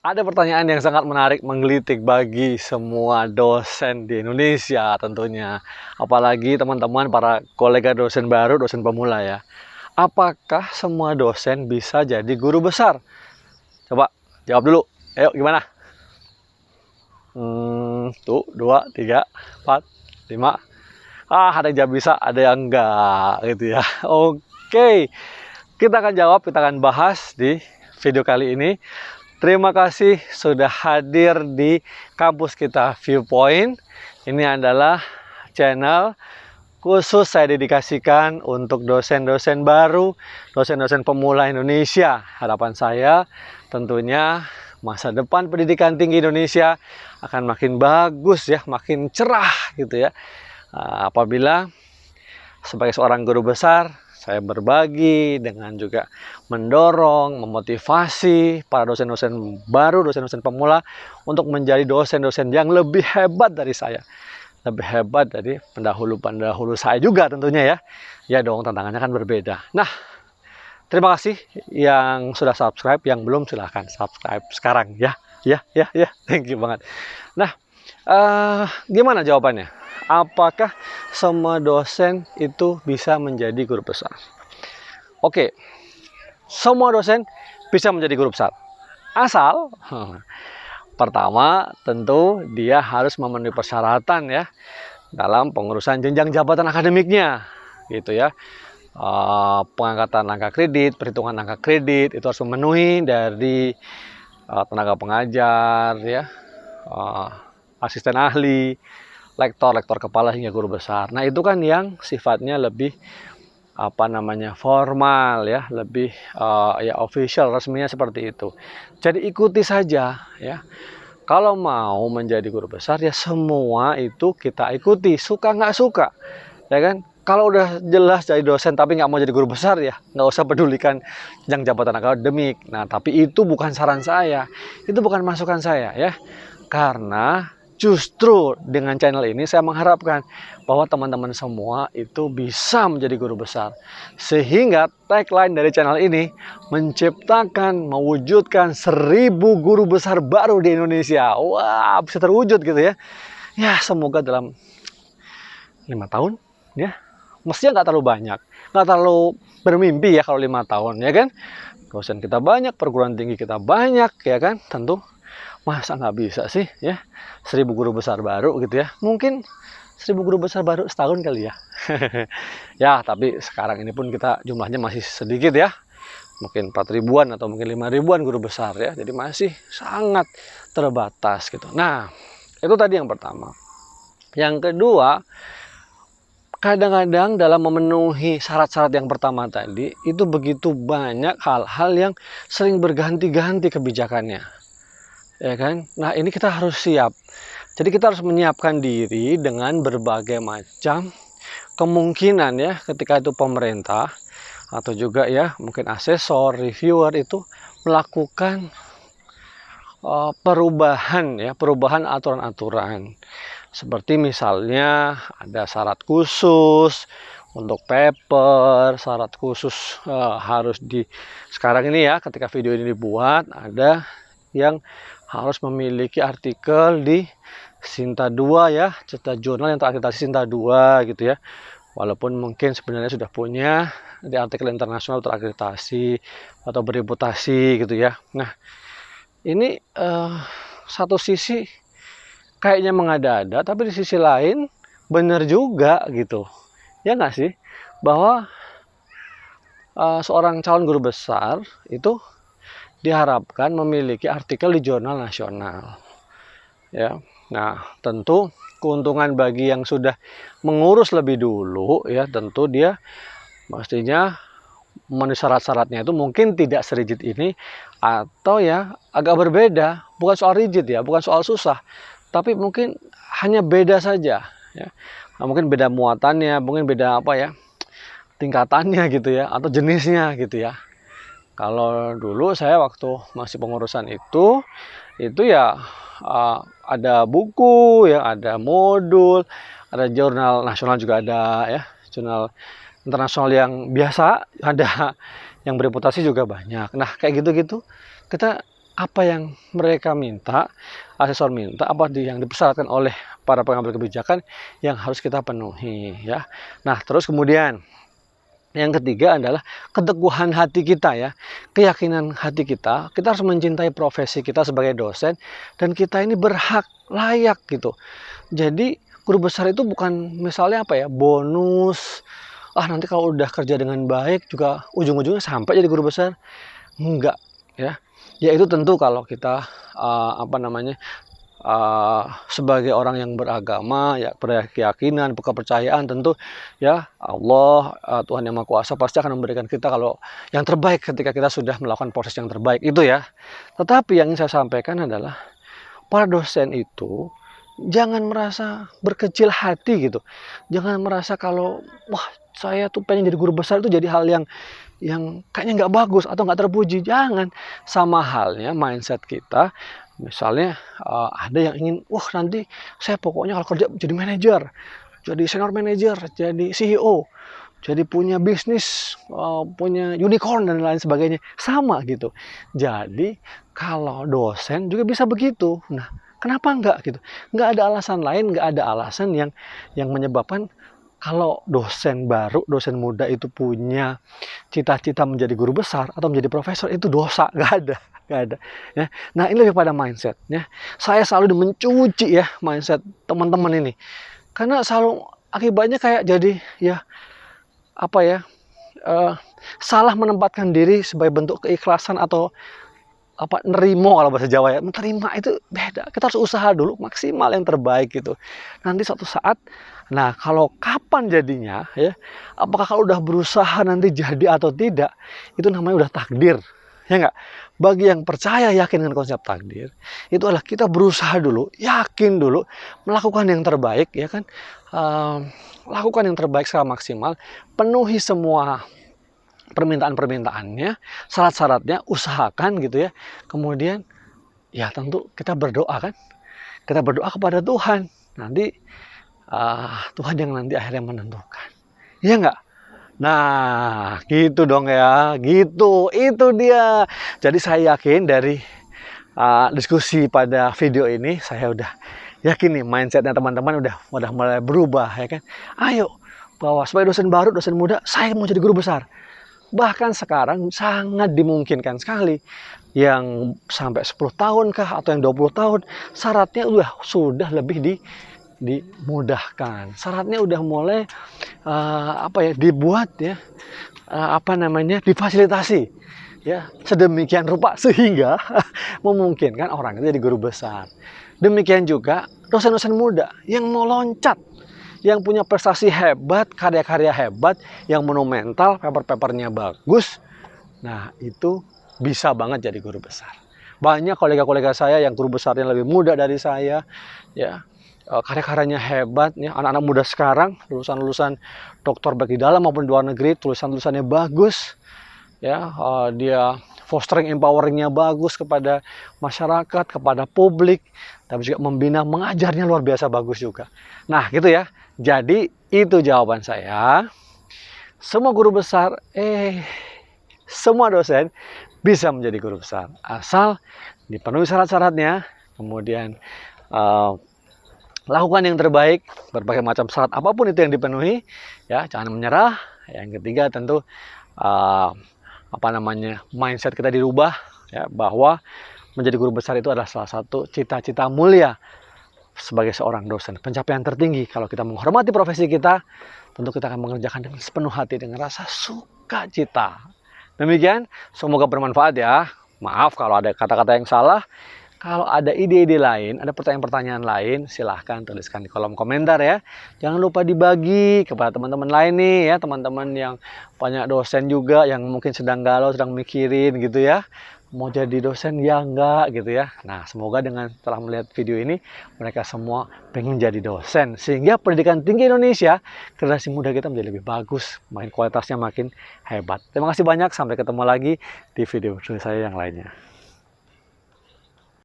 Ada pertanyaan yang sangat menarik menggelitik bagi semua dosen di Indonesia tentunya. Apalagi teman-teman para kolega dosen baru, dosen pemula ya. Apakah semua dosen bisa jadi guru besar? Coba jawab dulu. Ayo gimana? Tuh, 2, 3, 4, 5. Ada yang jawab bisa, ada yang enggak gitu ya. Oke, kita akan jawab, kita akan bahas di video kali ini. Terima kasih sudah hadir di kampus kita Viewpoint. Ini adalah channel khusus saya dedikasikan untuk dosen-dosen baru, dosen-dosen pemula Indonesia. Harapan saya tentunya masa depan pendidikan tinggi Indonesia akan makin bagus ya, makin cerah gitu ya. Apabila sebagai seorang guru besar, saya berbagi dengan juga mendorong, memotivasi para dosen-dosen baru, dosen-dosen pemula untuk menjadi dosen-dosen yang lebih hebat dari saya. Lebih hebat dari pendahulu-pendahulu saya juga tentunya ya. Ya dong, tantangannya kan berbeda. Nah, terima kasih yang sudah subscribe, yang belum silahkan subscribe sekarang ya. Ya, thank you banget. Nah, gimana jawabannya? Apakah semua dosen itu bisa menjadi guru besar? Oke, semua dosen bisa menjadi guru besar. Asal, pertama tentu dia harus memenuhi persyaratan ya dalam pengurusan jenjang jabatan akademiknya, gitu ya. Pengangkatan angka kredit, perhitungan angka kredit itu harus memenuhi dari tenaga pengajar ya, asisten ahli, lektor kepala hingga guru besar. Nah, itu kan yang sifatnya lebih formal ya, lebih ya official, resminya seperti itu. Jadi ikuti saja ya. Kalau mau menjadi guru besar ya semua itu kita ikuti, suka nggak suka. Ya kan? Kalau udah jelas jadi dosen tapi nggak mau jadi guru besar ya nggak usah pedulikan yang jabatan akademik. Nah, tapi itu bukan saran saya, itu bukan masukan saya ya. Karena justru dengan channel ini saya mengharapkan bahwa teman-teman semua itu bisa menjadi guru besar. Sehingga tagline dari channel ini menciptakan, mewujudkan 1000 guru besar baru di Indonesia. Wah, bisa terwujud gitu ya. Ya, semoga dalam 5 tahun ya. Mestinya nggak terlalu banyak, nggak terlalu bermimpi ya kalau 5 tahun ya kan. Dosen kita banyak, perguruan tinggi kita banyak ya kan, tentu. Masa nggak bisa sih ya 1000 guru besar baru gitu ya. Mungkin 1000 guru besar baru setahun kali ya. Ya, tapi sekarang ini pun kita jumlahnya masih sedikit ya. Mungkin 4 ribuan atau mungkin 5 ribuan guru besar ya. Jadi masih sangat terbatas gitu. Nah, itu tadi yang pertama. Yang kedua, kadang-kadang dalam memenuhi syarat-syarat yang pertama tadi, itu begitu banyak hal-hal yang sering berganti-ganti kebijakannya. Ya kan? Nah, ini kita harus siap. Jadi kita harus menyiapkan diri dengan berbagai macam kemungkinan ya, ketika itu pemerintah atau juga ya mungkin asesor, reviewer itu melakukan perubahan aturan-aturan. Seperti misalnya ada syarat khusus untuk paper, syarat khusus harus sekarang ini ya, ketika video ini dibuat ada yang harus memiliki artikel di Sinta 2 ya, cetak jurnal yang terakreditasi Sinta 2 gitu ya. Walaupun mungkin sebenarnya sudah punya di artikel internasional terakreditasi atau bereputasi gitu ya. Nah, ini satu sisi kayaknya mengada-ada, tapi di sisi lain benar juga gitu. Ya nggak sih? Bahwa seorang calon guru besar itu diharapkan memiliki artikel di jurnal nasional. Ya. Nah, tentu keuntungan bagi yang sudah mengurus lebih dulu ya, tentu dia pastinya memenuhi syarat-syaratnya itu mungkin tidak serigid ini atau ya agak berbeda. Bukan soal rigid ya, bukan soal susah, tapi mungkin hanya beda saja ya. Nah, mungkin beda muatannya, mungkin beda tingkatannya gitu ya, atau jenisnya gitu ya. Kalau dulu saya waktu masih pengurusan itu ya ada buku ya, ada modul, ada jurnal nasional juga ada ya, jurnal internasional yang biasa ada, yang bereputasi juga banyak. Nah, kayak gitu-gitu kita apa yang mereka minta, asesor minta, yang dipersyaratkan oleh para pengambil kebijakan yang harus kita penuhi ya. Nah, terus kemudian yang ketiga adalah keteguhan hati kita ya, keyakinan hati kita. Kita harus mencintai profesi kita sebagai dosen dan kita ini berhak, layak gitu. Jadi guru besar itu bukan misalnya apa ya, bonus. Nanti kalau udah kerja dengan baik juga ujung-ujungnya sampai jadi guru besar. Enggak ya. Ya itu tentu kalau kita sebagai orang yang beragama ya, berkeyakinan, kepercayaan, tentu ya Allah, Tuhan yang Maha Kuasa pasti akan memberikan kita kalau yang terbaik ketika kita sudah melakukan proses yang terbaik itu ya. Tetapi yang ingin saya sampaikan adalah para dosen itu jangan merasa berkecil hati gitu. Jangan merasa kalau wah saya tuh pengen jadi guru besar itu jadi hal yang kayaknya nggak bagus atau nggak terpuji. Jangan. Sama halnya mindset kita. Misalnya ada yang ingin, wah nanti saya pokoknya kalau kerja jadi manajer, jadi senior manager, jadi CEO, jadi punya bisnis, punya unicorn dan lain sebagainya. Sama gitu. Jadi kalau dosen juga bisa begitu. Nah, kenapa enggak gitu? Nggak ada alasan lain, nggak ada alasan yang menyebabkan kalau dosen baru, dosen muda itu punya cita-cita menjadi guru besar atau menjadi profesor itu dosa, nggak ada ya. Nah, ini lebih pada mindset ya. Saya selalu mencuci ya mindset teman-teman ini, karena selalu akibatnya kayak jadi ya salah menempatkan diri sebagai bentuk keikhlasan atau nerimo kalau bahasa Jawa ya. Menerima itu beda. Kita harus usaha dulu maksimal yang terbaik gitu. Nanti suatu saat, nah kalau kapan jadinya ya, apakah kalau udah berusaha nanti jadi atau tidak, itu namanya udah takdir. Ya enggak? Bagi yang percaya yakin dengan konsep takdir, itu adalah kita berusaha dulu, yakin dulu, melakukan yang terbaik ya kan. Lakukan yang terbaik secara maksimal, penuhi semua permintaan-permintaannya, syarat-syaratnya, usahakan gitu ya. Kemudian ya tentu kita berdoa kan. Kita berdoa kepada Tuhan. Nanti Tuhan yang nanti akhirnya menentukan. Iya enggak? Nah, gitu dong ya. Gitu. Itu dia. Jadi saya yakin dari diskusi pada video ini, saya udah yakin nih mindsetnya teman-teman udah mulai berubah ya kan. Ayo, bahwa sebagai dosen baru, dosen muda, saya mau jadi guru besar. Bahkan sekarang sangat dimungkinkan sekali yang sampai 10 tahun kah atau yang 20 tahun syaratnya sudah lebih dimudahkan. Syaratnya udah mulai dibuat ya difasilitasi ya sedemikian rupa sehingga memungkinkan orang itu jadi guru besar. Demikian juga dosen-dosen muda yang mau loncat, yang punya prestasi hebat, karya-karya hebat, yang monumental, paper-papernya bagus. Nah, itu bisa banget jadi guru besar. Banyak kolega-kolega saya yang guru besarnya lebih muda dari saya, ya, karya-karyanya hebat, ya. Anak-anak muda sekarang, lulusan-lulusan doktor baik di dalam maupun di luar negeri, tulisan-tulisannya bagus, ya, dia fostering empoweringnya bagus kepada masyarakat, kepada publik, tapi juga membina, mengajarnya luar biasa bagus juga. Nah, gitu ya. Jadi itu jawaban saya. Semua guru besar, semua dosen bisa menjadi guru besar asal dipenuhi syarat-syaratnya. Kemudian lakukan yang terbaik, berbagai macam syarat apapun itu yang dipenuhi, ya jangan menyerah. Yang ketiga tentu mindset kita dirubah, ya bahwa menjadi guru besar itu adalah salah satu cita-cita mulia sebagai seorang dosen. Pencapaian tertinggi kalau kita menghormati profesi kita, tentu kita akan mengerjakan dengan sepenuh hati, dengan rasa sukacita. Demikian, semoga bermanfaat ya. Maaf kalau ada kata-kata yang salah. Kalau ada ide-ide lain, ada pertanyaan-pertanyaan lain, silahkan tuliskan di kolom komentar ya. Jangan lupa dibagi kepada teman-teman lain nih ya, teman-teman yang banyak dosen juga, yang mungkin sedang galau, sedang mikirin gitu ya. Mau jadi dosen ya enggak gitu ya. Nah, semoga dengan setelah melihat video ini mereka semua pengen jadi dosen sehingga pendidikan tinggi Indonesia generasi muda kita menjadi lebih bagus, makin kualitasnya makin hebat. Terima kasih banyak, sampai ketemu lagi di video saya yang lainnya.